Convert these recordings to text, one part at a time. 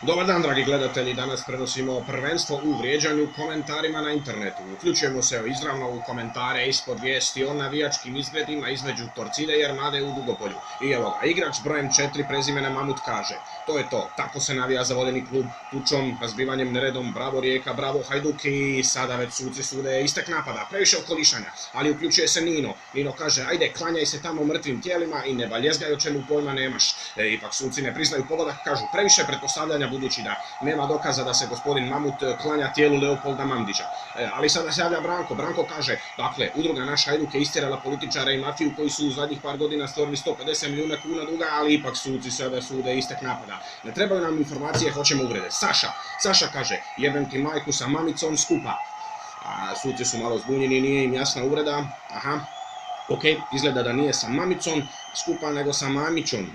Dobar dan, dragi gledatelji, danas prenosimo prvenstvo u vrijeđanju komentarima na internetu. Uključujemo se izravno u komentare ispod vijesti o navijačkim izgledima između Torcide i Armade u Dugopolju. I evo ga, igrač brojem 4 prezimena Mamut kaže: to je to, tako se navija za voljeni klub, tučom, razbivanjem neredom, bravo Rijeka, bravo Hajduk i sada već suci sude istek napada, previše okolišanja, ali uključuje se Nino. Nino kaže: ajde, klanjaj se tamo mrtvim tijelima i ne baljezgaj o čemu pojma nemaš. Ipak suci ne priznaju pogodak, kažu previše pretpostavljanja budući da nema dokaza da se gospodin Mamut klanja tijelu Leopolda Mandića. Ali sada se javlja Branko. Branko kaže: dakle, udruga Naš Hajduk je istjerala političara i mafiju koji su u zadnjih par godina stvorili 150 milijuna kuna duga, ali ipak suci sada sude istek napada. Ne trebaju nam informacije, hoćemo uvrede. Saša kaže: jebem ti majku sa mamicom skupa. Suci su malo zbunjeni, nije im jasna uvreda. Ok, izgleda da nije sa mamicom skupa, nego sa mamićom,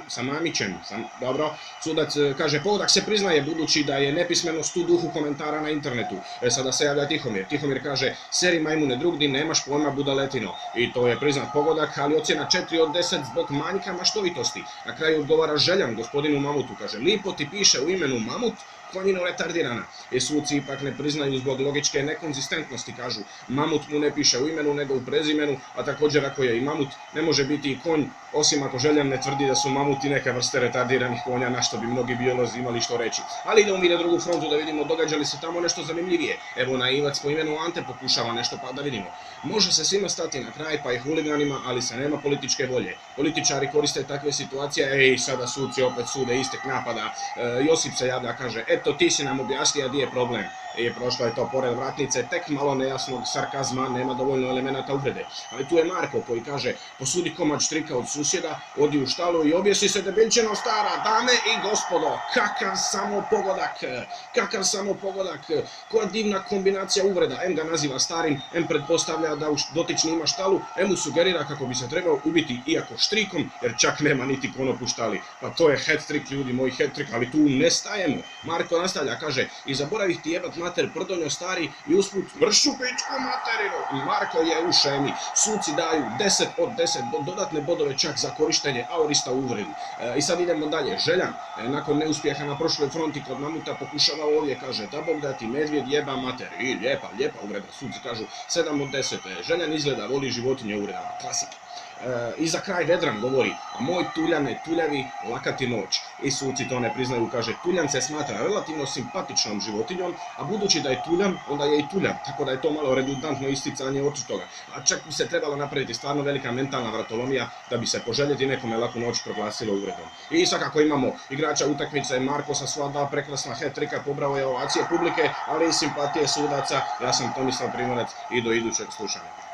sa mamićem, dobro. Sudac kaže: pogodak se priznaje budući da je nepismenost u duhu komentara na internetu. Sada se javlja Tihomir. Tihomir kaže: seri majmune drugdi, nemaš pojma budaletino. I to je priznat pogodak, ali ocjena 4 od 10 zbog manjka maštovitosti. Na kraju odgovara Željan gospodinu Mamutu, kaže: lipo ti piše u imenu Mamut, konjino retardirana. Suci ipak ne priznaju zbog logičke nekonzistentnosti, kažu: mamut mu ne piše u imenu nego u prezimenu, a također ako je i mamut ne može biti i konj, osim ako Željan ne tvrdi da su mamuti neke vrste retardiranih konja, na što bi mnogi biolozi imali što reći. Ali idemo mi na drugu frontu da vidimo događa li se tamo nešto zanimljivije. Evo, naivac po imenu Ante pokušava nešto, pa da vidimo. Može se svima stati na kraj, pa i huliganima, ali se nema političke volje. Političari koriste takve situacije, sada suci opet sude istek napada. Josip se javlja, kaže: eto, ti si nam objasnio gdje je problem. I prošlo je to pored vratnice, tek malo nejasnog sarkazma, nema dovoljno elemenata uvrede. Ali tu je Marko koji kaže: posudi komad štrika od susjeda, odi u štalu i objesi se debilčino stara. Dame i gospodo, kakav samo pogodak, koja divna kombinacija uvreda. Em ga naziva starim, em pretpostavlja da dotični ima štalu, em mu sugerira kako bi se trebao ubiti iako štrikom, jer čak nema niti konop u štali. Pa to je hat-trick, ljudi moji, hat-trick, ali tu ne stajemo. Marko nastavlja, kaže: i zaboravih ti jebat mater prdonjo stari i usput mršu pičku materinu. Marko je u šemi. Suci daju 10 od 10 dodatne bodove čak za korištenje aorista u uvredi. I sad idemo dalje. Željan, nakon neuspjeha na prošloj fronti kod Mamuta, pokušava ovdje, kaže: da bog da ti medvjed jeba mater. I lijepa uvreda. Suci kažu 7 od 10. Željan izgleda voli životinje uvredama. Klasika. I za kraj Vedran govori: a moj Tuljane tuljavi, laka ti noć. I suci to ne priznaju, kaže: Tuljan se smatra relativno simpatičnom životinjom, a budući da je Tuljan, onda je i Tuljan, tako da je to malo redundantno isticanje od toga. A čak bi se trebalo napraviti stvarno velika mentalna vratolomija da bi se poželjeti nekome laku noć proglasilo uvredom. I svakako imamo igrača utakmice, Marko sa sva dva prekrasna hat-tricka, pobrao je ovacije publike, ali i simpatije sudaca. Ja sam Tomislav Primorac i do idućeg slušanja.